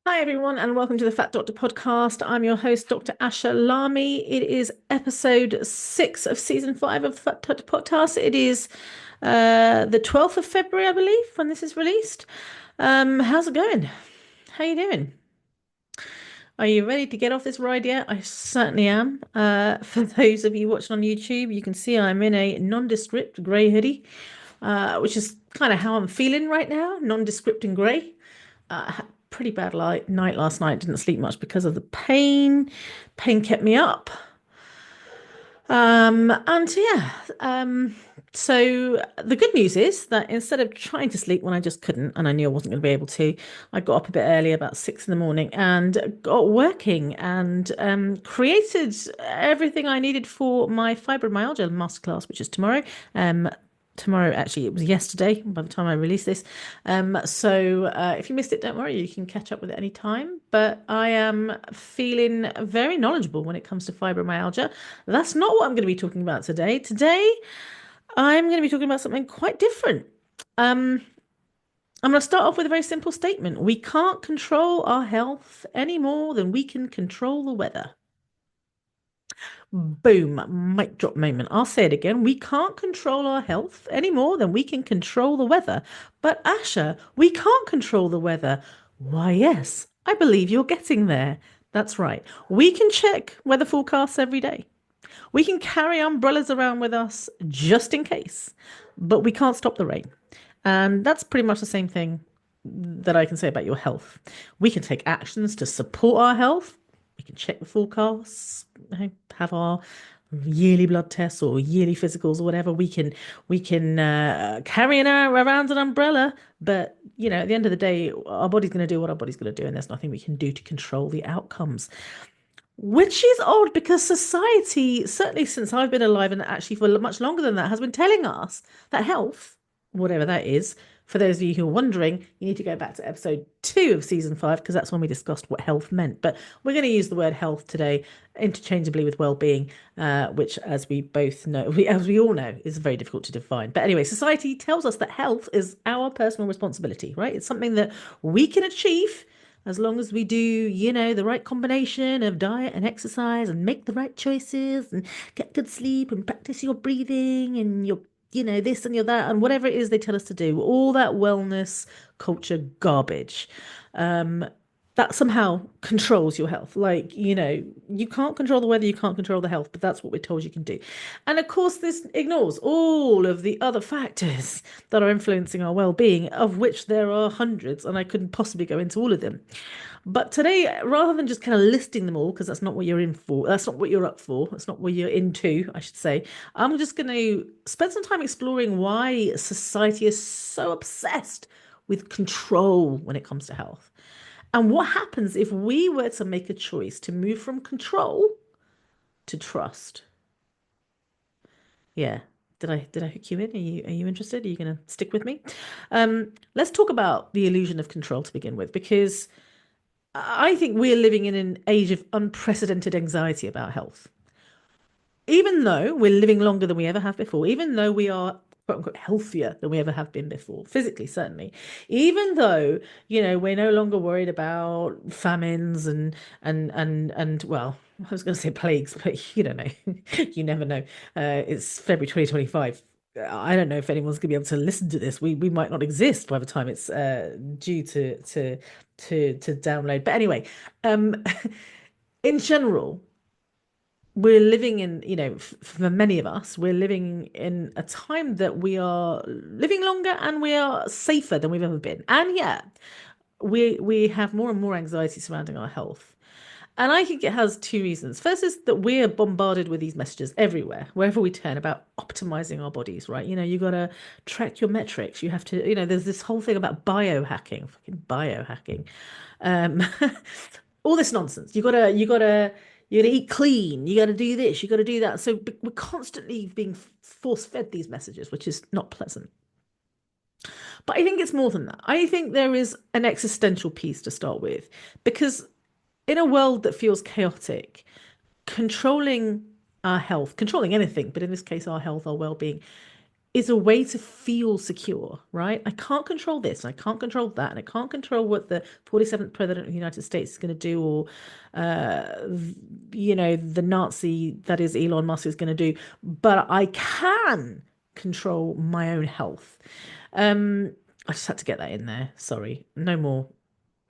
Hi, everyone, and welcome to the Fat Doctor podcast. I'm your host, Dr. Asha Lamy. It is episode 6 of season 5 of the Fat Doctor podcast. It is the 12th of February, I believe, when this is released. How's it going? How you doing? Are you ready to get off this ride yet? I certainly am. For those of you watching on YouTube, you can see I'm in a nondescript grey hoodie, which is kind of how I'm feeling right now, nondescript and grey. Had a pretty bad night last night. Didn't sleep much because of the pain. Pain kept me up. And yeah, so the good news is that instead of trying to sleep when I just couldn't, and I knew I wasn't going to be able to, I got up a bit early, about 6 in the morning, and got working and created everything I needed for my fibromyalgia masterclass, which is tomorrow. Tomorrow, actually, it was yesterday by the time I release this. So if you missed it, don't worry, you can catch up with it any time. But I am feeling very knowledgeable when it comes to fibromyalgia. That's not what I'm going to be talking about today. Today, I'm going to be talking about something quite different. Um, I'm going to start off with a very simple statement. We can't control our health any more than we can control the weather. Boom, mic drop moment. I'll say it again. We can't control our health any more than we can control the weather. But Asha, we can't control the weather. Why, yes, I believe you're getting there. That's right. We can check weather forecasts every day. We can carry umbrellas around with us just in case, but we can't stop the rain. And that's pretty much the same thing that I can say about your health. We can take actions to support our health. We can check the forecasts, have our yearly blood tests or yearly physicals or whatever. We can carry around an umbrella, but at the end of the day, our body's going to do what our body's going to do, and there's nothing we can do to control the outcomes. Which is odd because society, certainly since I've been alive and actually for much longer than that, has been telling us that health, whatever that is, for those of you who are wondering, you need to go back to episode 2 of season 5 because that's when we discussed what health meant. But we're going to use the word health today interchangeably with well-being, which, as we both know, as we all know, is very difficult to define. But anyway, society tells us that health is our personal responsibility, right? It's something that we can achieve as long as we do, the right combination of diet and exercise and make the right choices and get good sleep and practice your breathing and your, this and your that and whatever it is they tell us to do, all that wellness culture garbage. Um, that somehow controls your health. Like, you can't control the weather, you can't control the health, but that's what we're told you can do. And of course, this ignores all of the other factors that are influencing our well-being, of which there are hundreds, and I couldn't possibly go into all of them. But today, rather than just kind of listing them all, because that's not what you're in for, that's not what you're up for, that's not what you're into, I should say, I'm just going to spend some time exploring why society is so obsessed with control when it comes to health. And what happens if we were to make a choice to move from control to trust? Yeah. Did I hook you in? Are you interested? Are you going to stick with me? Let's talk about the illusion of control to begin with, because I think we're living in an age of unprecedented anxiety about health. Even though we're living longer than we ever have before, even though we are quote unquote healthier than we ever have been before, physically, certainly, even though, we're no longer worried about famines and well, I was going to say plagues, but you don't know. You never know. It's February 2025. I don't know if anyone's going to be able to listen to this. We might not exist by the time it's due to download. But anyway, um, in general, we're living in, for many of us, we're living in a time that we are living longer and we are safer than we've ever been. And yeah, we have more and more anxiety surrounding our health. And I think it has two reasons. First is that we're bombarded with these messages everywhere, wherever we turn, about optimizing our bodies, right? You got to track your metrics. You have to, there's this whole thing about biohacking, fucking biohacking. Um, all this nonsense. You gotta eat clean. You gotta do this. You gotta do that. So we're constantly being force fed these messages, which is not pleasant. But I think it's more than that. I think there is an existential piece to start with, because in a world that feels chaotic, controlling our health, controlling anything, but in this case, our health, our well-being, is a way to feel secure, right? I can't control this, and I can't control that, and I can't control what the 47th president of the United States is going to do, or the Nazi that is Elon Musk is going to do. But I can control my own health. I just had to get that in there. Sorry, no more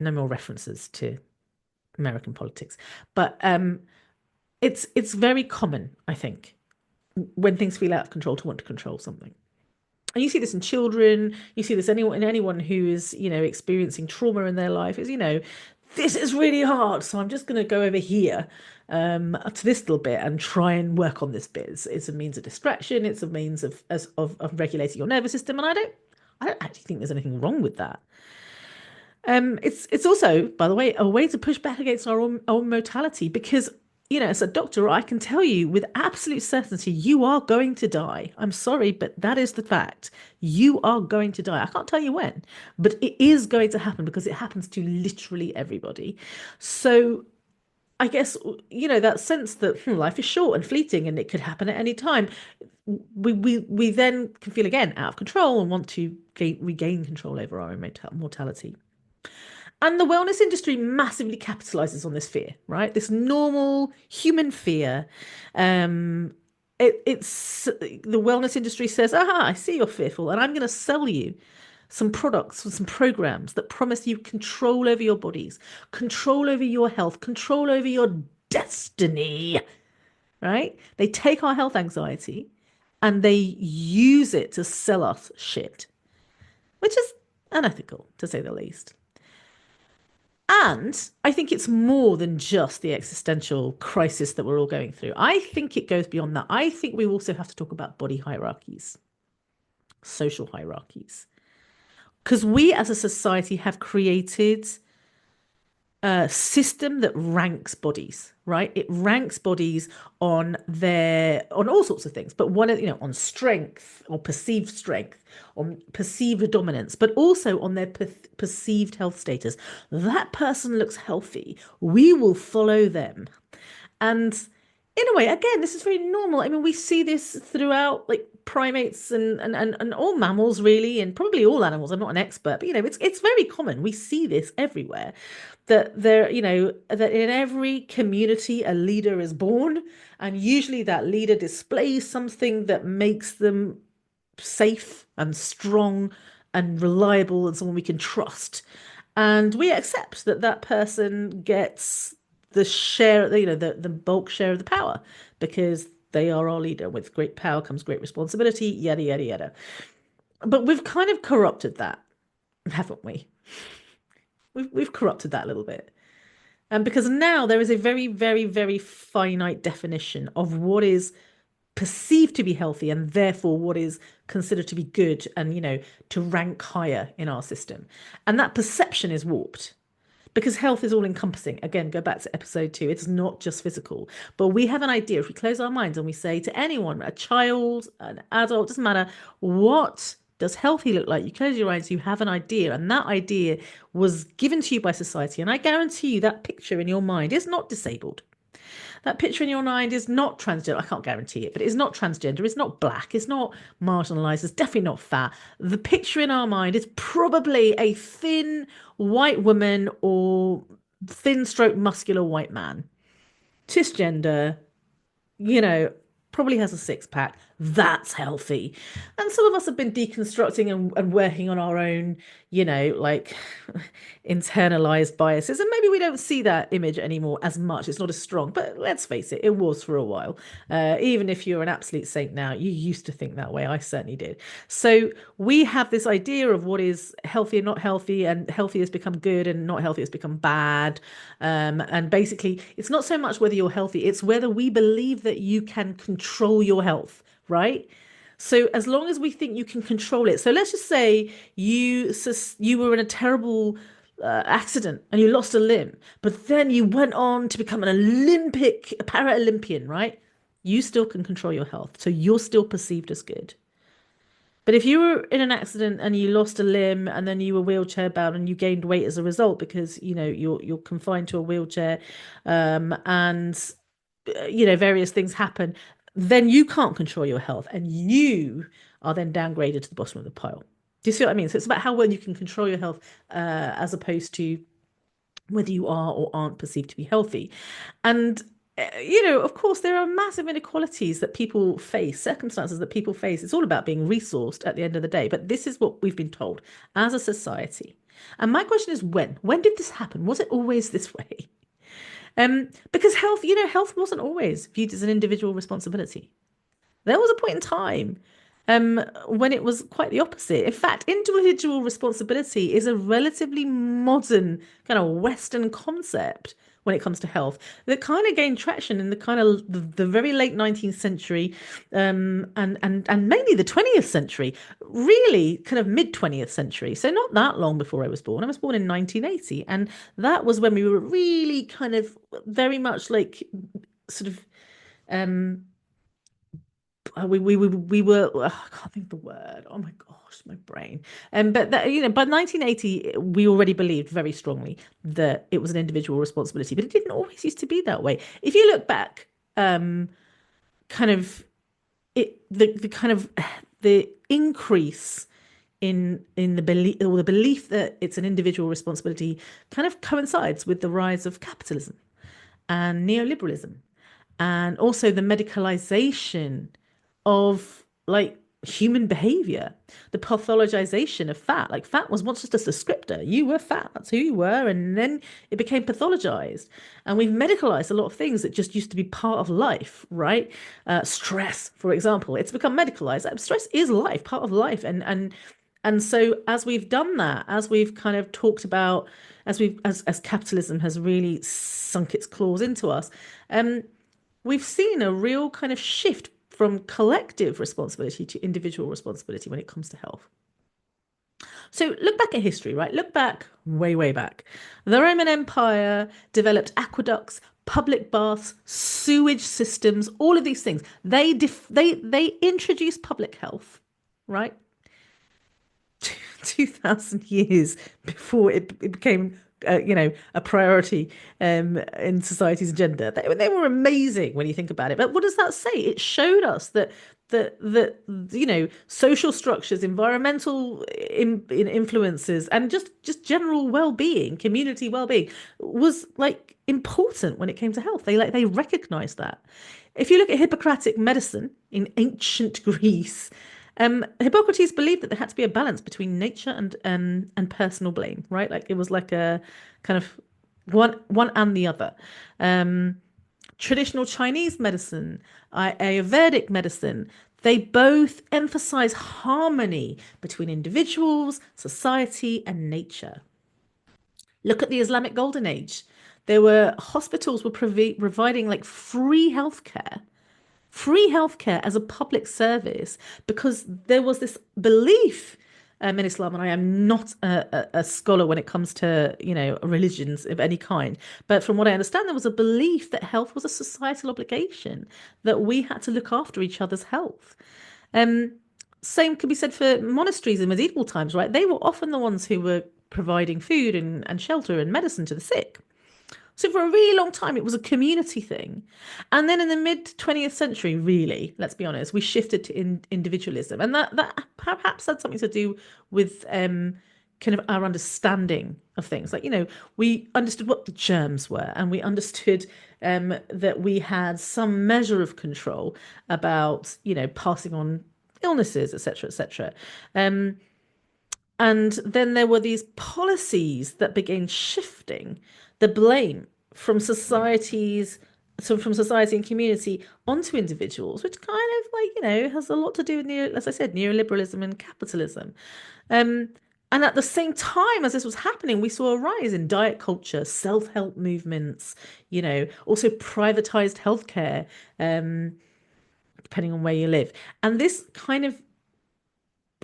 references to American politics. But it's very common, I think, when things feel out of control to want to control something. And you see this in children, you see this in anyone who is, experiencing trauma in their life is, this is really hard. So I'm just going to go over here to this little bit and try and work on this bit. It's a means of distraction. It's a means of regulating your nervous system. And I don't actually think there's anything wrong with that. It's also, by the way, a way to push back against our own mortality because, as a doctor, I can tell you with absolute certainty, you are going to die. I'm sorry, but that is the fact. You are going to die. I can't tell you when, but it is going to happen because it happens to literally everybody. So I guess, that sense that life is short and fleeting and it could happen at any time. We then can feel again out of control and want to regain control over our own mortality. And the wellness industry massively capitalizes on this fear, right? This normal human fear. It's the wellness industry says, aha, I see you're fearful, and I'm going to sell you some products or some programs that promise you control over your bodies, control over your health, control over your destiny, right? They take our health anxiety and they use it to sell us shit, which is unethical, to say the least. And I think it's more than just the existential crisis that we're all going through. I think it goes beyond that. I think we also have to talk about body hierarchies, social hierarchies, because we as a society have created a system that ranks bodies, right? It ranks bodies on all sorts of things, but on strength or perceived strength, on perceived dominance, but also on their perceived health status. That person looks healthy. We will follow them. And in a way, again, this is very normal. I mean, we see this throughout like primates and all mammals, really, and probably all animals. I'm not an expert, but it's very common. We see this everywhere. That in every community a leader is born, and usually that leader displays something that makes them safe and strong and reliable and someone we can trust. And we accept that person gets the share, the bulk share of the power because they are our leader. With great power comes great responsibility, yada, yada, yada. But we've kind of corrupted that, haven't we? We've corrupted that a little bit. And because now there is a very, very, very finite definition of what is perceived to be healthy and therefore what is considered to be good and, to rank higher in our system. And that perception is warped because health is all encompassing. Again, go back to episode 2. It's not just physical, but we have an idea. If we close our minds and we say to anyone, a child, an adult, doesn't matter, what does healthy look like? You close your eyes, you have an idea, and that idea was given to you by society. And I guarantee you that picture in your mind is not disabled. That picture in your mind is not transgender. I can't guarantee it, but it's not transgender. It's not black. It's not marginalized. It's definitely not fat. The picture in our mind is probably a thin white woman or thin stroke muscular white man. Cisgender, probably has a six pack. That's healthy. And some of us have been deconstructing and working on our own, like internalized biases. And maybe we don't see that image anymore as much. It's not as strong, but let's face it, it was for a while. Even if you're an absolute saint now, you used to think that way. I certainly did. So we have this idea of what is healthy and not healthy, and healthy has become good and not healthy has become bad. And basically, it's not so much whether you're healthy, it's whether we believe that you can control your health, right? So as long as we think you can control it. So let's just say you were in a terrible accident and you lost a limb, but then you went on to become a para-Olympian, right? You still can control your health. So you're still perceived as good. But if you were in an accident and you lost a limb and then you were wheelchair bound and you gained weight as a result because you're confined to a wheelchair, and various things happen, then you can't control your health and you are then downgraded to the bottom of the pile. Do you see what I mean? So it's about how well you can control your health, as opposed to whether you are or aren't perceived to be healthy. And, of course, there are massive inequalities that people face, circumstances that people face. It's all about being resourced at the end of the day. But this is what we've been told as a society. And my question is, when? When did this happen? Was it always this way? Because health, health wasn't always viewed as an individual responsibility. There was a point in time, when it was quite the opposite. In fact, individual responsibility is a relatively modern kind of Western concept when it comes to health that kind of gained traction in the kind of the very late 19th century, and mainly the 20th century, really kind of mid 20th century. So not that long before I was born. I was born in 1980, and that was when we were really kind of very much like sort of um we were, I can't think of the word. Oh my gosh, my brain. But that, by 1980, we already believed very strongly that it was an individual responsibility, but it didn't always used to be that way. If you look back, kind of the kind of the increase in the belief, or the belief that it's an individual responsibility, kind of coincides with the rise of capitalism and neoliberalism, and also the medicalization of like human behavior, the pathologization of fat. Like fat was once just a descriptor. You were fat, that's who you were, and then it became pathologized. And we've medicalized a lot of things that just used to be part of life, right? Stress, for example, it's become medicalized. Stress is life, part of life, and so as we've done that, as we've kind of talked about, as capitalism has really sunk its claws into us, we've seen a real kind of shift from collective responsibility to individual responsibility when it comes to health. So look back at history, right? Look back, way, way back. The Roman Empire developed aqueducts, public baths, sewage systems, all of these things. They introduced public health, right? 2,000 years before it became, a priority, in society's agenda. They were amazing when you think about it. But what does that say? It showed us that social structures, environmental influences, and just general well-being, community well-being was like important when it came to health. They recognized that. If you look at Hippocratic medicine in ancient Greece, Hippocrates believed that there had to be a balance between nature and personal blame, right? Like it was like a kind of one and the other. Traditional Chinese medicine, Ayurvedic medicine, they both emphasize harmony between individuals, society, and nature. Look at the Islamic Golden Age. There were hospitals were providing like free healthcare as a public service, because there was this belief, in Islam, and I am not a scholar when it comes to religions of any kind, but from what I understand, there was a belief that health was a societal obligation, that we had to look after each other's health. Um, Same could be said for monasteries in medieval times, right? They were often the ones who were providing food and shelter and medicine to the sick. So for a really long time, it was a community thing. And then in the mid 20th century, really, let's be honest, we shifted to individualism. And that perhaps had something to do with, kind of our understanding of things. Like, we understood what the germs were, and we understood, that we had some measure of control about, passing on illnesses, etc., etc. And then there were these policies that began shifting the blame from societies, so from society and community onto individuals, which kind of like, has a lot to do with, as I said, neoliberalism and capitalism. And at the same time as this was happening, we saw a rise in diet culture, self-help movements, also privatized healthcare, depending on where you live. And this kind of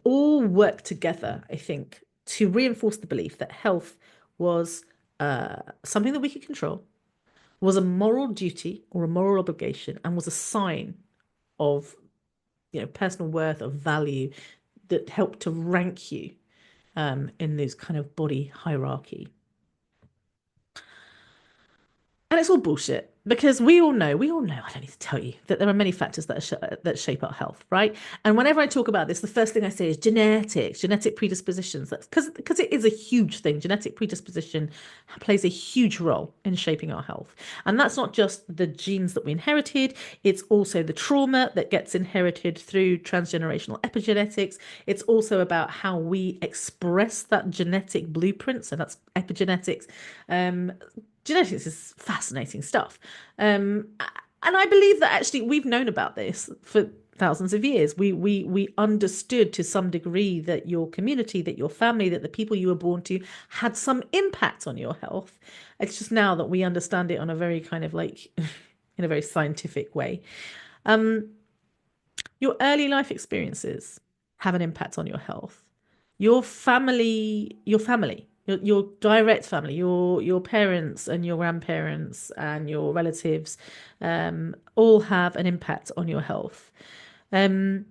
all work together, I think, to reinforce the belief that health was, something that we could control, was a moral duty or a moral obligation, and was a sign of, personal worth, of value, that helped to rank you, in this kind of body hierarchy. And it's all bullshit. because we all know, I don't need to tell you that there are many factors that that shape our health, right? And whenever I talk about this, the first thing I say is genetics, genetic predispositions. That's because it is a huge thing. Genetic predisposition plays a huge role in shaping our health. And that's not just the genes that we inherited, it's also the trauma that gets inherited through transgenerational epigenetics. It's also about how we express that genetic blueprint. So that's epigenetics. Um, Genetics is fascinating stuff. Um, and I believe that actually we've known about this for thousands of years. We understood to some degree that your community, that your family, that the people you were born to had some impact on your health. It's just now that we understand it on a very kind of like in a very scientific way. Um, your early life experiences have an impact on your health. Your direct family, your parents and your grandparents and your relatives, all have an impact on your health. Um,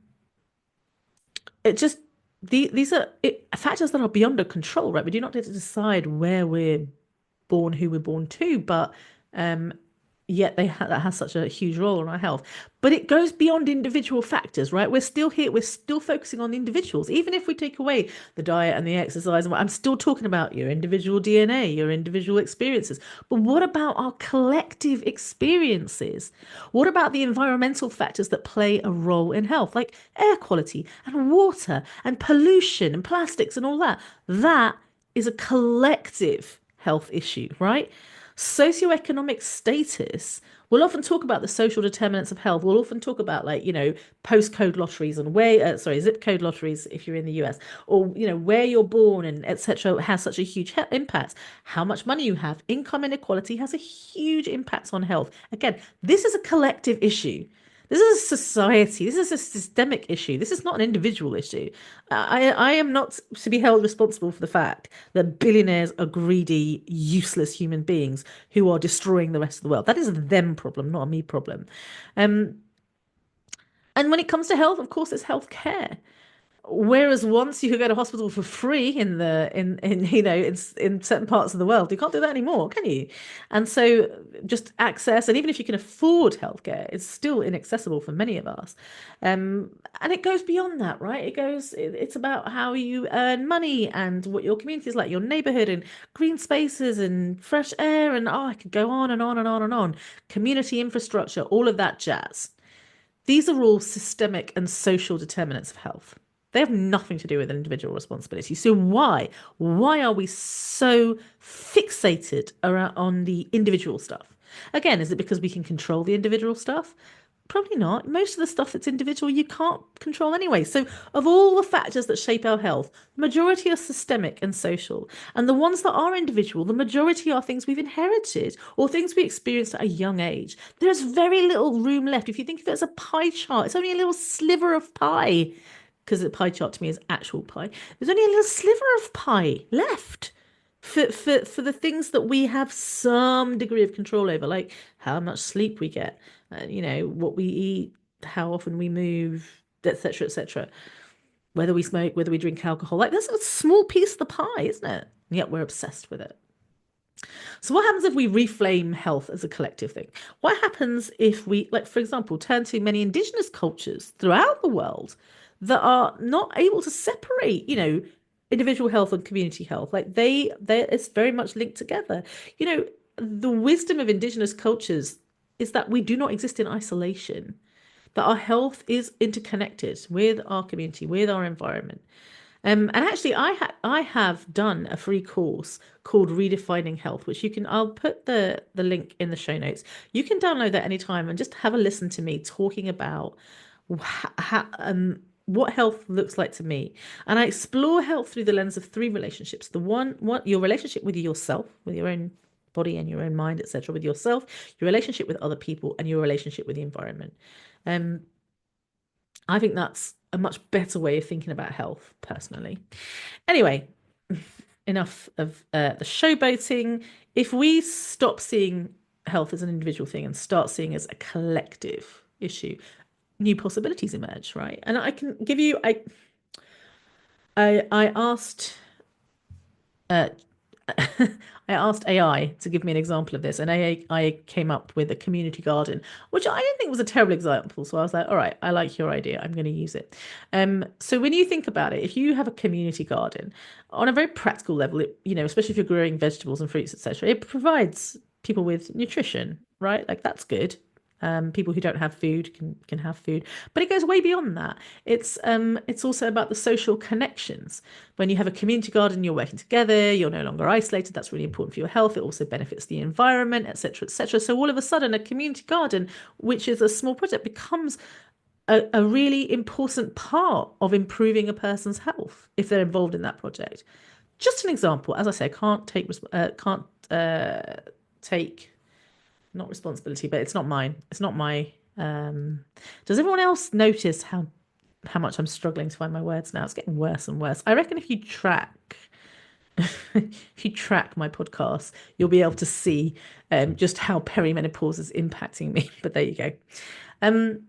it just these are factors that are beyond our control, right? We do not get to decide where we're born, who we're born to, but um, yet that has such a huge role on our health. But it goes beyond individual factors, right? We're still here, we're still focusing on individuals. Even if we take away the diet and the exercise, I'm still talking about your individual DNA, your individual experiences. But what about our collective experiences? What about the environmental factors that play a role in health, like air quality and water and pollution and plastics and all that? That is a collective health issue, right? Socioeconomic status, we'll often talk about the social determinants of health. We'll often talk about, like, postcode lotteries and zip code lotteries if you're in the US, or, where you're born and etc. has such a huge impact. How much money you have, income inequality has a huge impact on health. Again, this is a collective issue. This is a society. This is a systemic issue. This is not an individual issue. I am not to be held responsible for the fact that billionaires are greedy, useless human beings who are destroying the rest of the world. That is a them problem, not a me problem. Um, and when it comes to health, of course, it's healthcare. Whereas once you could go to hospital for free in certain parts of the world, you can't do that anymore, can you? And so just access, and even if you can afford healthcare, it's still inaccessible for many of us. And it goes beyond that, right? It's about how you earn money and what your community is like, your neighborhood and green spaces and fresh air, and I could go on and on and on and on. Community infrastructure, all of that jazz. These are all systemic and social determinants of health. They have nothing to do with individual responsibility. So why? Why are we so fixated around on the individual stuff? Again, is it because we can control the individual stuff? Probably not. Most of the stuff that's individual you can't control anyway. So, of all the factors that shape our health, the majority are systemic and social. And the ones that are individual, the majority are things we've inherited or things we experienced at a young age. There's very little room left. If you think of it as a pie chart, it's only a little sliver of pie, because the pie chart to me is actual pie. There's only a little sliver of pie left for the things that we have some degree of control over, like how much sleep we get, what we eat, how often we move, etc., etc. Whether we smoke, whether we drink alcohol, like that's a small piece of the pie, isn't it? And yet we're obsessed with it. So what happens if we reframe health as a collective thing? What happens if we, like, for example, turn to many indigenous cultures throughout the world that are not able to separate, individual health and community health? Like they it's very much linked together. You know, the wisdom of indigenous cultures is that we do not exist in isolation, that our health is interconnected with our community, with our environment. And actually, I have done a free course called Redefining Health, which I'll put the link in the show notes. You can download that anytime and just have a listen to me talking about what health looks like to me. And I explore health through the lens of three relationships. What your relationship with yourself, with your own body and your own mind, etc., with yourself, your relationship with other people, and your relationship with the environment. Um, I think that's a much better way of thinking about health, personally. Anyway, enough of the showboating. If we stop seeing health as an individual thing and start seeing it as a collective issue, new possibilities emerge, right? And I can give you, I asked I asked AI to give me an example of this, and AI came up with a community garden, which I didn't think was a terrible example. So I was like, all right, I like your idea. I'm going to use it. So when you think about it, if you have a community garden, on a very practical level, especially if you're growing vegetables and fruits, etc., it provides people with nutrition, right? Like that's good. People who don't have food can have food, but it goes way beyond that. It's also about the social connections. When you have a community garden, you're working together, you're no longer isolated. That's really important for your health. It also benefits the environment, etc., etc. So all of a sudden, a community garden, which is a small project, becomes a really important part of improving a person's health if they're involved in that project. Just an example, as I say, I can't take not responsibility, but it's not mine. It's not my. Does everyone else notice how much I'm struggling to find my words now? It's getting worse and worse. I reckon if you track my podcast, you'll be able to see just how perimenopause is impacting me. But there you go. Um,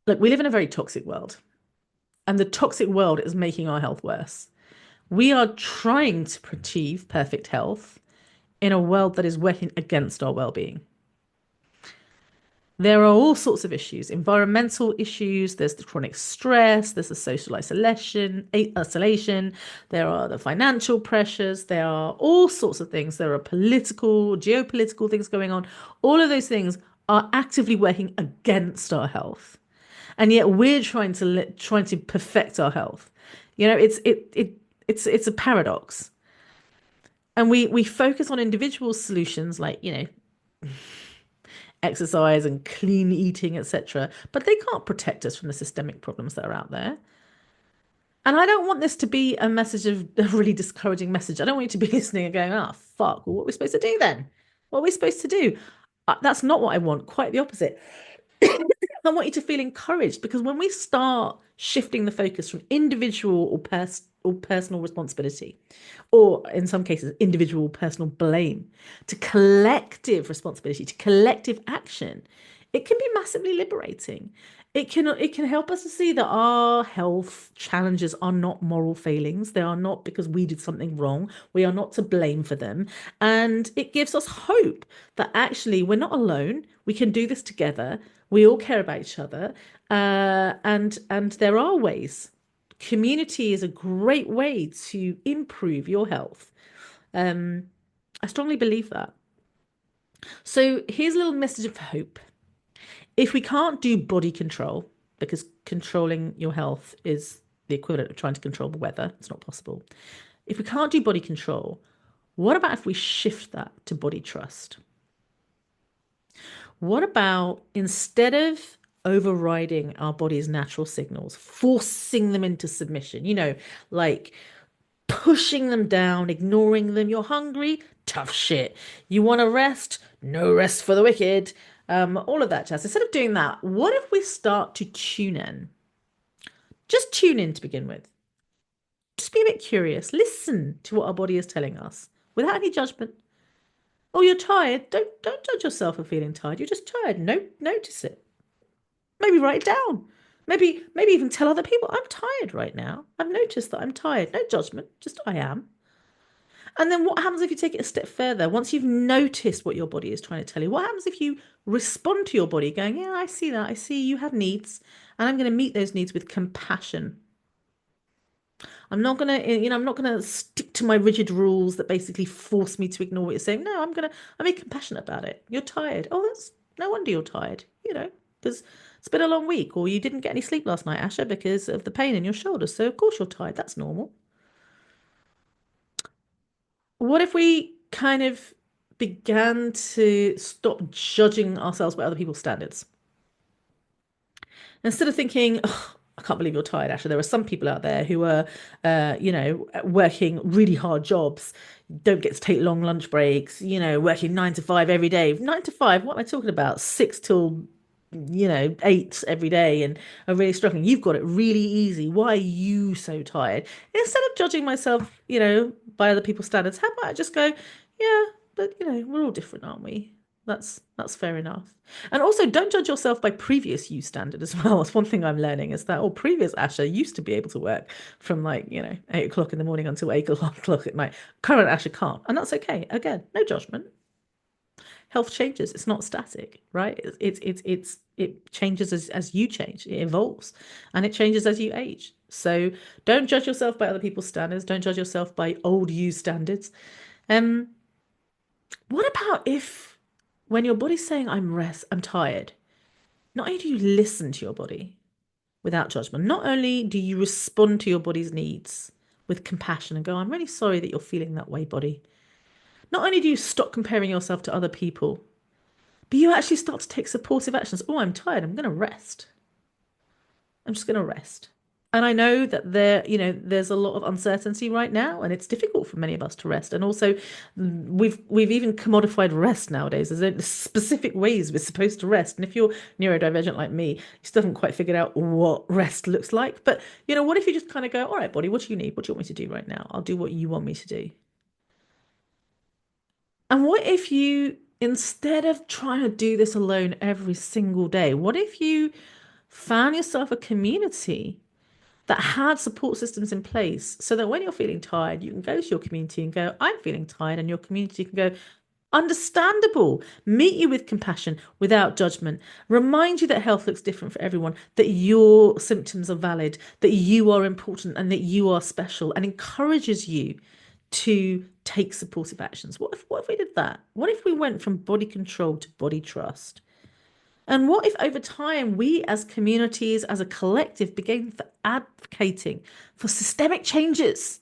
Look, we live in a very toxic world, and the toxic world is making our health worse. We are trying to achieve perfect health in a world that is working against our well-being. There are all sorts of issues, environmental issues, there's the chronic stress, there's the social isolation, there are the financial pressures, there are all sorts of things. There are political, geopolitical things going on. All of those things are actively working against our health. And yet we're trying to perfect our health. It's a paradox. And we focus on individual solutions like, exercise and clean eating, etc. But they can't protect us from the systemic problems that are out there. And I don't want this to be a message of a really discouraging message. I don't want you to be listening and going, "Ah, fuck, well, what are we supposed to do then? What are we supposed to do?" That's not what I want. Quite the opposite. I want you to feel encouraged because when we start shifting the focus from individual or personal responsibility, or in some cases, individual personal blame, to collective responsibility, to collective action, it can be massively liberating. It can help us to see that our health challenges are not moral failings. They are not because we did something wrong. We are not to blame for them. And it gives us hope that actually we're not alone. We can do this together. We all care about each other. And there are ways. Community is a great way to improve your health. Um, I strongly believe that. So here's a little message of hope. If we can't do body control, because controlling your health is the equivalent of trying to control the weather, it's not possible. If we can't do body control, what about if we shift that to body trust? What about instead of overriding our body's natural signals, forcing them into submission, like pushing them down, ignoring them? You're hungry? Tough shit. You want to rest? No rest for the wicked. All of that jazz. Instead of doing that, what if we start to tune in? Just tune in to begin with. Just be a bit curious. Listen to what our body is telling us without any judgment. Oh, you're tired. Don't judge yourself for feeling tired. You're just tired. No, notice it. Maybe write it down. Maybe even tell other people, I'm tired right now. I've noticed that I'm tired. No judgment, just I am. And then what happens if you take it a step further? Once you've noticed what your body is trying to tell you, what happens if you respond to your body going, yeah, I see that. I see you have needs, and I'm going to meet those needs with compassion. I'm not gonna stick to my rigid rules that basically force me to ignore what you're saying. No, I'm be compassionate about it. You're tired. Oh, that's no wonder you're tired, because it's been a long week, or you didn't get any sleep last night, Asha, because of the pain in your shoulders. So of course you're tired. That's normal. What if we kind of began to stop judging ourselves by other people's standards? Instead of thinking, oh, I can't believe you're tired, Ashley. There are some people out there who are, working really hard jobs, don't get to take long lunch breaks, working 9 to 5 every day. 9 to 5, what am I talking about? 6 till 8 every day and are really struggling. You've got it really easy. Why are you so tired? Instead of judging myself, by other people's standards, how about I just go, yeah, but we're all different, aren't we? That's fair enough. And also, don't judge yourself by previous you standard as well. That's one thing I'm learning is that, previous Asha used to be able to work from, like, 8 o'clock in the morning until 8 o'clock at night. Current Asha can't, and that's okay. Again, no judgment. Health changes. It's not static, right? It changes as you change. It evolves, and it changes as you age. So don't judge yourself by other people's standards. Don't judge yourself by old you standards. Um, what about if, when your body's saying I'm tired, not only do you listen to your body without judgment, not only do you respond to your body's needs with compassion and go, I'm really sorry that you're feeling that way, body. Not only do you stop comparing yourself to other people, but you actually start to take supportive actions. Oh, I'm tired. I'm going to rest. I'm just going to rest. And I know that there's a lot of uncertainty right now, and it's difficult for many of us to rest. And also, we've even commodified rest nowadays. There's specific ways we're supposed to rest. And if you're neurodivergent like me, you still haven't quite figured out what rest looks like. But what if you just kind of go, all right, body, what do you need? What do you want me to do right now? I'll do what you want me to do. And what if you, instead of trying to do this alone every single day, what if you found yourself a community that had support systems in place so that when you're feeling tired, you can go to your community and go, I'm feeling tired, and your community can go, understandable, meet you with compassion without judgment, remind you that health looks different for everyone, that your symptoms are valid, that you are important, and that you are special, and encourages you to take supportive actions. What if we did that? What if we went from body control to body trust? And what if over time we as communities, as a collective, began advocating for systemic changes?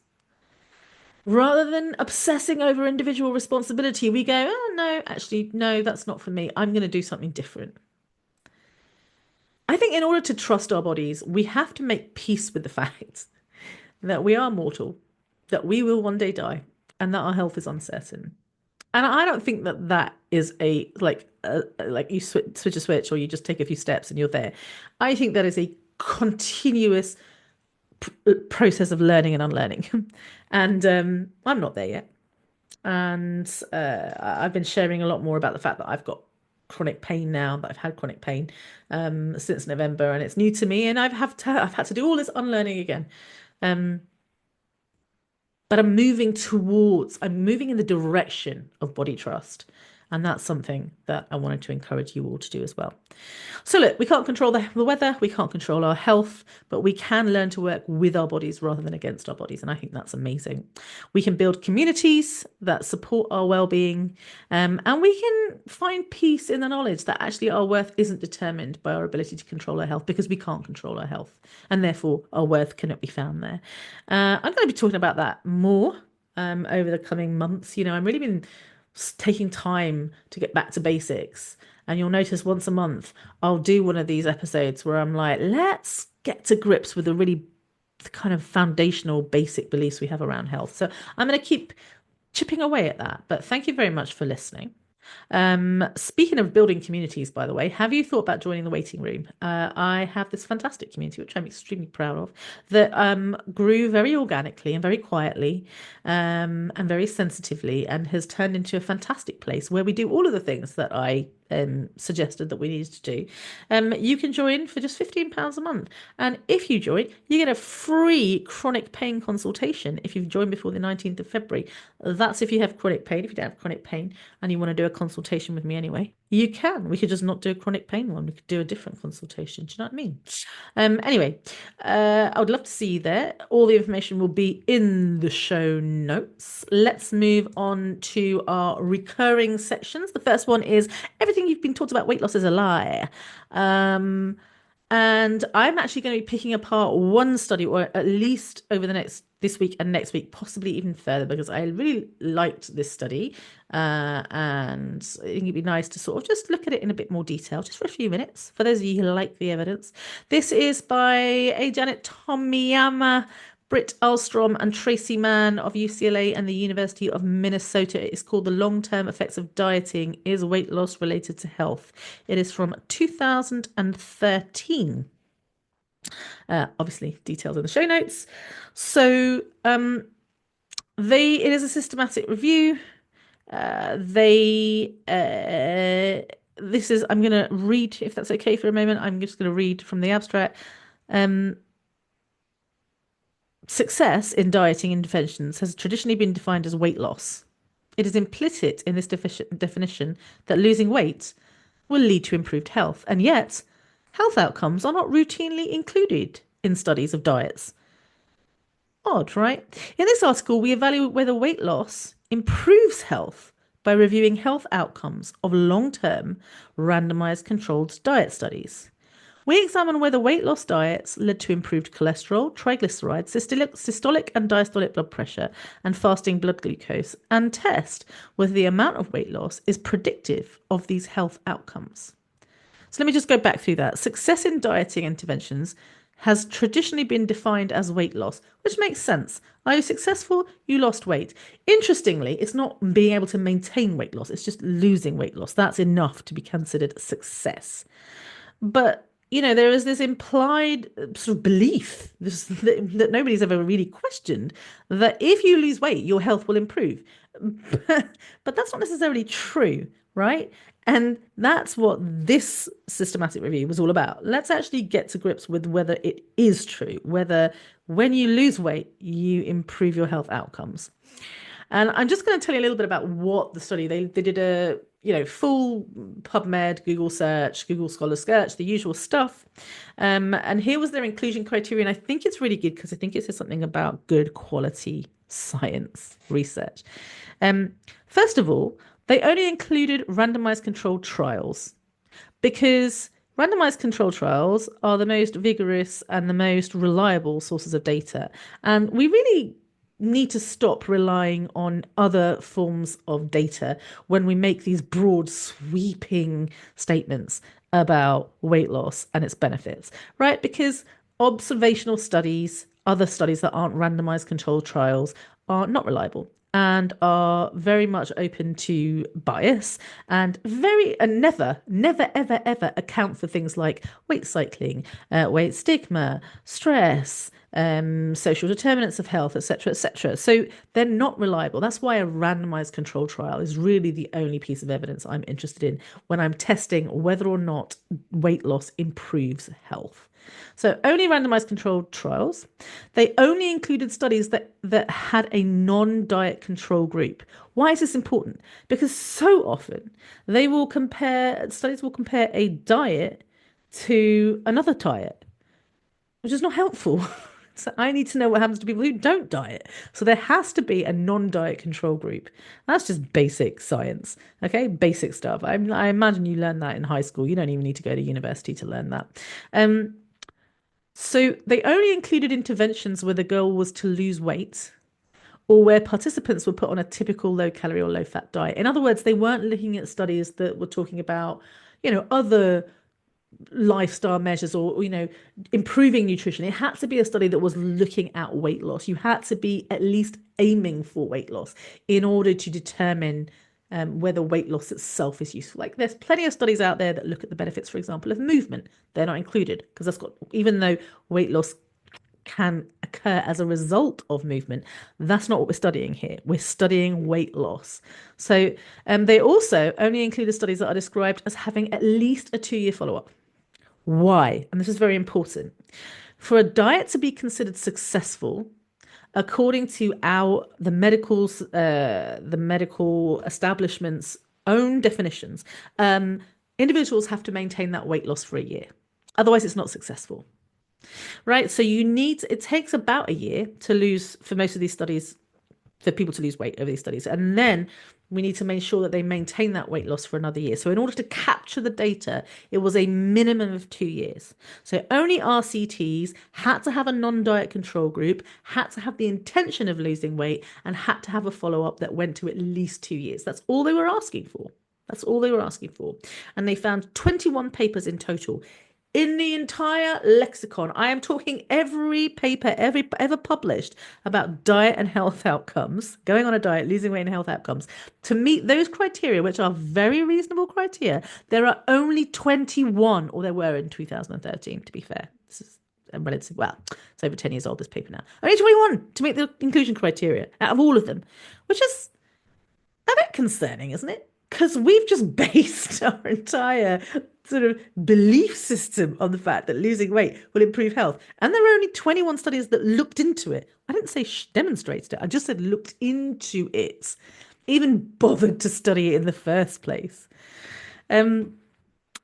Rather than obsessing over individual responsibility, we go, oh, no, actually, no, that's not for me. I'm going to do something different. I think in order to trust our bodies, we have to make peace with the fact that we are mortal, that we will one day die, and that our health is uncertain. And I don't think that is like you switch a switch or you just take a few steps and you're there. I think that is a continuous process of learning and unlearning. And I'm not there yet. And I've been sharing a lot more about the fact that I've got chronic pain now, that I've had chronic pain since November, and it's new to me, and I've had to do all this unlearning again. Um, but I'm moving in the direction of body trust. And that's something that I wanted to encourage you all to do as well. So look, we can't control the weather, we can't control our health, but we can learn to work with our bodies rather than against our bodies. And I think that's amazing. We can build communities that support our well-being, and we can find peace in the knowledge that actually our worth isn't determined by our ability to control our health, because we can't control our health, and therefore our worth cannot be found there. I'm going to be talking about that more over the coming months. I'm really been taking time to get back to basics. And you'll notice once a month, I'll do one of these episodes where I'm like, let's get to grips with the really kind of foundational basic beliefs we have around health. So I'm going to keep chipping away at that. But thank you very much for listening. Speaking of building communities, by the way, have you thought about joining the waiting room? I have this fantastic community, which I'm extremely proud of, that grew very organically and very quietly and very sensitively, and has turned into a fantastic place where we do all of the things that I suggested that we needed to do. You can join for just £15 a month. And if you join, you get a free chronic pain consultation if you've joined before the 19th of February. That's if you have chronic pain. If you don't have chronic pain and you want to do a consultation with me anyway, you can. We could just not do a chronic pain one. We could do a different consultation. Do you know what I mean? Anyway, I would love to see you there. All the information will be in the show notes. Let's move on to our recurring sections. The first one is everything you've been taught about weight loss is a lie. And I'm actually going to be picking apart one study, or at least over this week and next week, possibly even further, because I really liked this study. And I think it'd be nice to sort of just look at it in a bit more detail, just for a few minutes, for those of you who like the evidence. This is by A. Janet Tomiyama, Britt Alstrom, and Tracy Mann of UCLA and the University of Minnesota. It's called The Long-Term Effects of Dieting. Is Weight Loss Related to Health? It is from 2013. Obviously, details in the show notes. So it is a systematic review. They this is I'm going to read, if that's okay for a moment. I'm just going to read from the abstract. Um, Success in dieting interventions has traditionally been defined as weight loss. It is implicit in this definition that losing weight will lead to improved health, and yet health outcomes are not routinely included in studies of diets. Odd, right? In this article, we evaluate whether weight loss improves health by reviewing health outcomes of long term randomized controlled diet studies. We examine whether weight loss diets led to improved cholesterol, triglycerides, systolic and diastolic blood pressure, and fasting blood glucose, and test whether the amount of weight loss is predictive of these health outcomes. So let me just go back through that. Success in dieting interventions has traditionally been defined as weight loss, which makes sense. Are you successful? You lost weight. Interestingly, it's not being able to maintain weight loss, it's just losing weight loss. That's enough to be considered success. But there is this implied sort of belief that nobody's ever really questioned that if you lose weight, your health will improve. But that's not necessarily true, right? And that's what this systematic review was all about. Let's actually get to grips with whether it is true, whether when you lose weight, you improve your health outcomes. And I'm just going to tell you a little bit about what the study they did a full PubMed, Google search, Google Scholar search, the usual stuff. And here was their inclusion criteria, and I think it's really good because I think it says something about good quality science research. First of all, they only included randomized controlled trials because randomized controlled trials are the most vigorous and the most reliable sources of data. And we really need to stop relying on other forms of data when we make these broad, sweeping statements about weight loss and its benefits, right? Because observational studies, other studies that aren't randomized controlled trials, are not reliable and are very much open to bias and never, ever, ever account for things like weight cycling, weight stigma, stress, social determinants of health, etc., etc. So they're not reliable. That's why a randomized control trial is really the only piece of evidence I'm interested in when I'm testing whether or not weight loss improves health. So only randomized controlled trials. They only included studies that had a non-diet control group. Why is this important? Because so often studies will compare a diet to another diet, which is not helpful. So I need to know what happens to people who don't diet. So there has to be a non-diet control group. That's just basic science, okay? Basic stuff. I imagine you learn that in high school. You don't even need to go to university to learn that. So they only included interventions where the goal was to lose weight or where participants were put on a typical low calorie or low fat diet. In other words, they weren't looking at studies that were talking about, other lifestyle measures or improving nutrition. It had to be a study that was looking at weight loss. You had to be at least aiming for weight loss in order to determine whether weight loss itself is useful. Like there's plenty of studies out there that look at the benefits, for example, of movement. They're not included because even though weight loss can occur as a result of movement, that's not what we're studying here. We're studying weight loss. So they also only included studies that are described as having at least a 2-year follow-up. Why? And this is very important. For a diet to be considered successful, according to the medical establishment's own definitions, individuals have to maintain that weight loss for a year. Otherwise, it's not successful. Right? So it takes about a year to lose, for most of these studies, for people to lose weight over these studies. And then we need to make sure that they maintain that weight loss for another year. So in order to capture the data, it was a minimum of 2 years. So only RCTs had to have a non-diet control group, had to have the intention of losing weight, and had to have a follow-up that went to at least 2 years. That's all they were asking for. That's all they were asking for. And they found 21 papers in total. In the entire lexicon, I am talking every paper ever published about diet and health outcomes, going on a diet, losing weight and health outcomes. To meet those criteria, which are very reasonable criteria, there are only 21, or there were in 2013, to be fair. This is relative, well, it's over 10 years old, this paper now. Only 21 to meet the inclusion criteria out of all of them, which is a bit concerning, isn't it? Because we've just based our entire sort of belief system on the fact that losing weight will improve health. And there were only 21 studies that looked into it. I didn't say demonstrated it, I just said looked into it, even bothered to study it in the first place.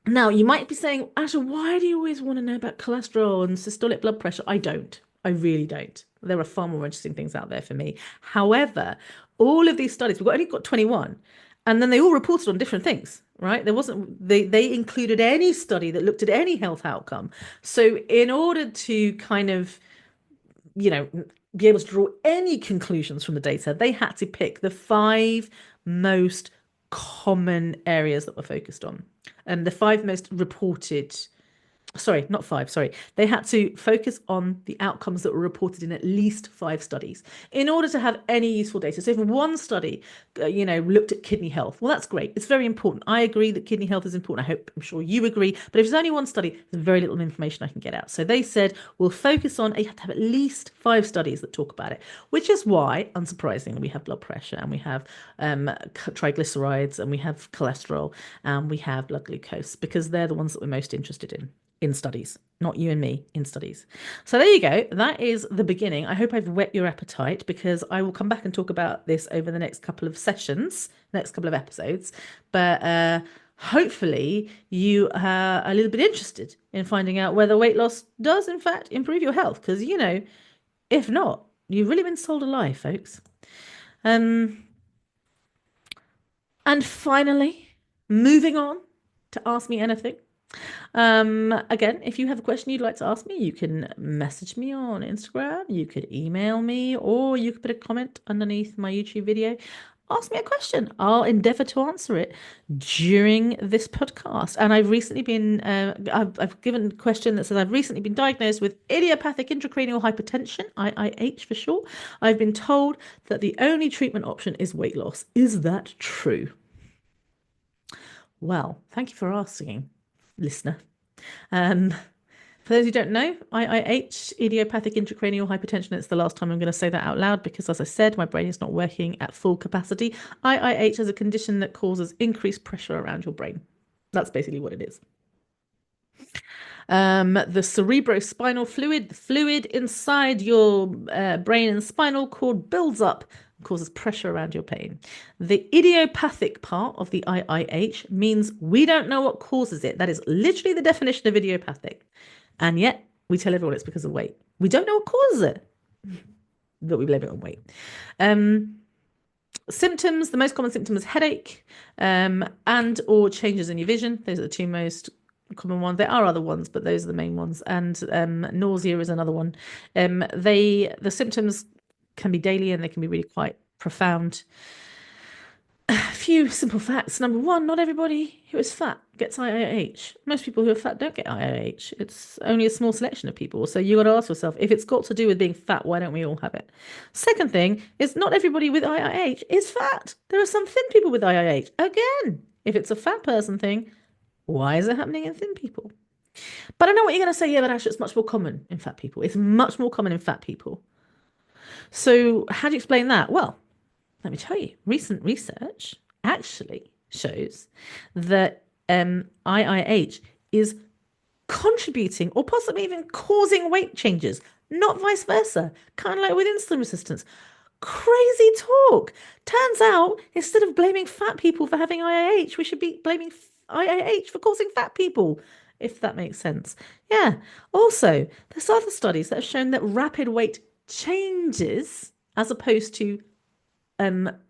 Now, you might be saying, Asha, why do you always want to know about cholesterol and systolic blood pressure? I don't. I really don't. There are far more interesting things out there for me. However, all of these studies, only got 21, and then they all reported on different things, right? There wasn't, they included any study that looked at any health outcome. So in order to kind of, be able to draw any conclusions from the data, they had to pick the 5 most common areas that were focused on and the 5 most reported. Sorry, not 5, sorry. They had to focus on the outcomes that were reported in at least 5 studies in order to have any useful data. So if one study, looked at kidney health, well, that's great. It's very important. I agree that kidney health is important. I'm sure you agree. But if there's only one study, there's very little information I can get out. So they said, we'll focus on, you have to have at least 5 studies that talk about it, which is why, unsurprisingly, we have blood pressure and we have triglycerides and we have cholesterol and we have blood glucose, because they're the ones that we're most interested in studies, not you and me, in studies. So there you go. That is the beginning. I hope I've whet your appetite, because I will come back and talk about this over the next couple of sessions, next couple of episodes. But hopefully you are a little bit interested in finding out whether weight loss does in fact improve your health. Because, if not, you've really been sold a lie, folks. And finally, moving on to Ask Me Anything. Again, if you have a question you'd like to ask me, you can message me on Instagram, you could email me, or you could put a comment underneath my YouTube video. Ask me a question. I'll endeavor to answer it during this podcast. And I've recently been, I've given a question that says I've recently been diagnosed with idiopathic intracranial hypertension, IIH for short. I've been told that the only treatment option is weight loss. Is that true? Well, thank you for asking, listener. For those who don't know, IIH, idiopathic intracranial hypertension, it's the last time I'm going to say that out loud because, as I said, my brain is not working at full capacity. IIH is a condition that causes increased pressure around your brain. That's basically what it is. The cerebrospinal fluid, the fluid inside your brain and spinal cord, builds up, causes pressure around your pain. The idiopathic part of the IIH means we don't know what causes it. That is literally the definition of idiopathic. And yet we tell everyone it's because of weight. We don't know what causes it, but we blame it on weight. Symptoms, the most common symptom is headache and or changes in your vision. Those are the 2 most common ones. There are other ones, but those are the main ones. And nausea is another one. The symptoms can be daily and they can be really quite profound. A few simple facts. Number 1, not everybody who is fat gets IIH. Most people who are fat don't get IIH. It's only a small selection of people. So you got to ask yourself, if it's got to do with being fat, why don't we all have it? Second thing is, not everybody with IIH is fat. There are some thin people with IIH. Again, if it's a fat person thing, why is it happening in thin people? But I know what you're going to say. Yeah, but actually it's much more common in fat people. It's much more common in fat people. So how do you explain that? Well, let me tell you, recent research actually shows that IIH is contributing or possibly even causing weight changes, not vice versa, kind of like with insulin resistance. Crazy talk. Turns out, instead of blaming fat people for having IIH, we should be blaming IIH for causing fat people, if that makes sense. Yeah. Also, there's other studies that have shown that rapid weight changes, as opposed to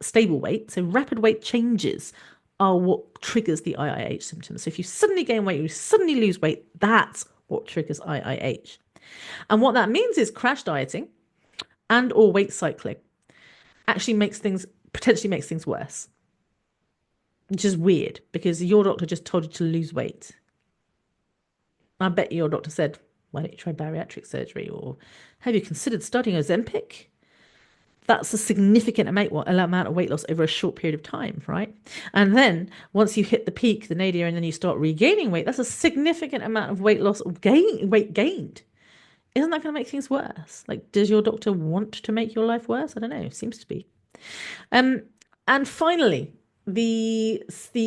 stable weight, so rapid weight changes are what triggers the IIH symptoms. So if you suddenly gain weight, you suddenly lose weight, that's what triggers IIH. And what that means is crash dieting and or weight cycling actually potentially makes things worse, which is weird because your doctor just told you to lose weight. I bet your doctor said, why don't you try bariatric surgery, or have you considered studying Ozempic? That's a significant amount of weight loss over a short period of time, right? And then once you hit the peak, the nadir, and then you start regaining weight, that's a significant amount of weight loss or weight gained. Isn't that going to make things worse? Like, does your doctor want to make your life worse? I don't know. Seems to be. And And finally, the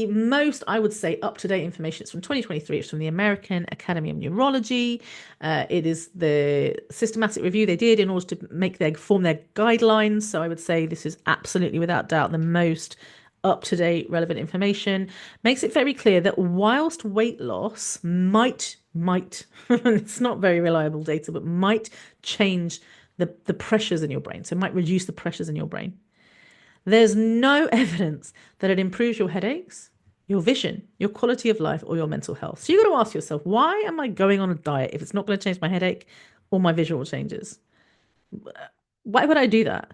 most, I would say, up-to-date information is from 2023. It's from the American Academy of Neurology. It is the systematic review they did in order to form their guidelines. So I would say this is absolutely, without doubt, the most up-to-date relevant information. Makes it very clear that whilst weight loss might it's not very reliable data, but might change the pressures in your brain. So it might reduce the pressures in your brain. There's no evidence that it improves your headaches, your vision, your quality of life, or your mental health. So you've got to ask yourself, why am I going on a diet if it's not going to change my headache or my visual changes? Why would I do that?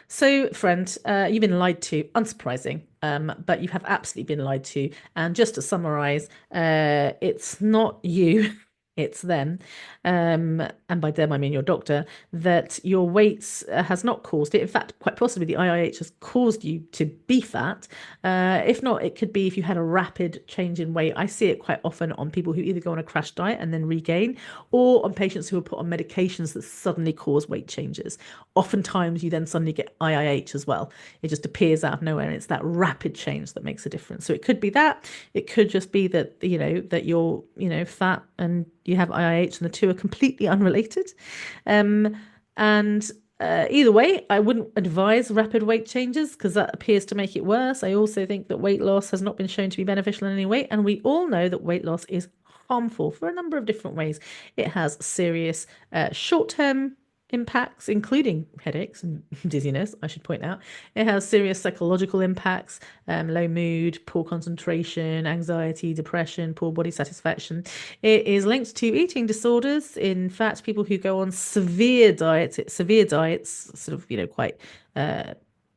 So, friend, you've been lied to. Unsurprising, but you have absolutely been lied to. And just to summarize, it's not you, it's them. And by them, I mean your doctor, that your weights has not caused it. In fact, quite possibly the IIH has caused you to be fat. If not, it could be if you had a rapid change in weight. I see it quite often on people who either go on a crash diet and then regain, or on patients who are put on medications that suddenly cause weight changes. Oftentimes, you then suddenly get IIH as well. It just appears out of nowhere, and it's that rapid change that makes a difference. So it could be that. It could just be that that you're fat and you have IIH, and the two are completely unrelated. And either way, I wouldn't advise rapid weight changes because that appears to make it worse. I also think that weight loss has not been shown to be beneficial in any way, and we all know that weight loss is harmful for a number of different ways. It has serious short-term impacts, including headaches and dizziness, I should point out. It has serious psychological impacts, low mood, poor concentration, anxiety, depression, poor body satisfaction. It is linked to eating disorders. In fact, people who go on severe diets, sort of, quite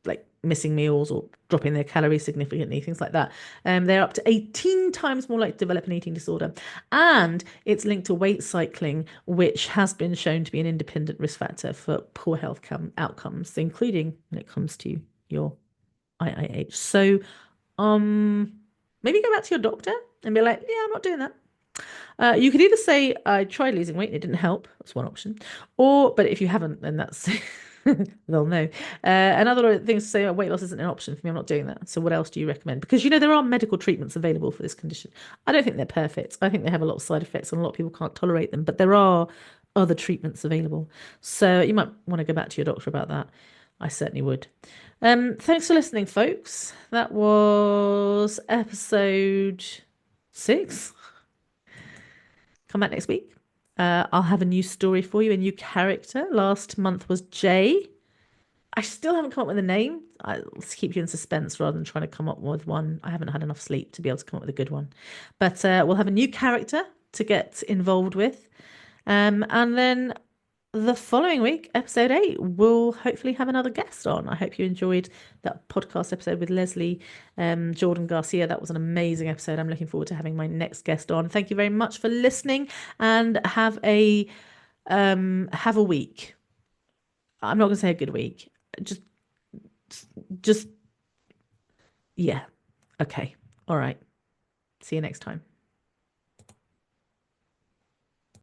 like missing meals or dropping their calories significantly, things like that. They're up to 18 times more likely to develop an eating disorder. And it's linked to weight cycling, which has been shown to be an independent risk factor for poor health outcomes, including when it comes to your IIH. So maybe go back to your doctor and be like, yeah, I'm not doing that. You could either say, I tried losing weight and it didn't help. That's one option. But if you haven't, then that's they'll know. Another thing to say, weight loss isn't an option for me. I'm not doing that. So what else do you recommend? Because there are medical treatments available for this condition. I don't think they're perfect. I think they have a lot of side effects and a lot of people can't tolerate them. But there are other treatments available. So you might want to go back to your doctor about that. I certainly would. Thanks for listening, folks. That was episode 6. Come back next week. I'll have a new story for you, a new character. Last month was Jay. I still haven't come up with a name. Let's keep you in suspense rather than trying to come up with one. I haven't had enough sleep to be able to come up with a good one. But we'll have a new character to get involved with. And then the following week, episode 8, we'll hopefully have another guest on. I hope you enjoyed that podcast episode with Leslie Jordan Garcia. That was an amazing episode. I'm looking forward to having my next guest on. Thank you very much for listening, and have a week. I'm not going to say a good week. Just yeah. Okay. All right. See you next time.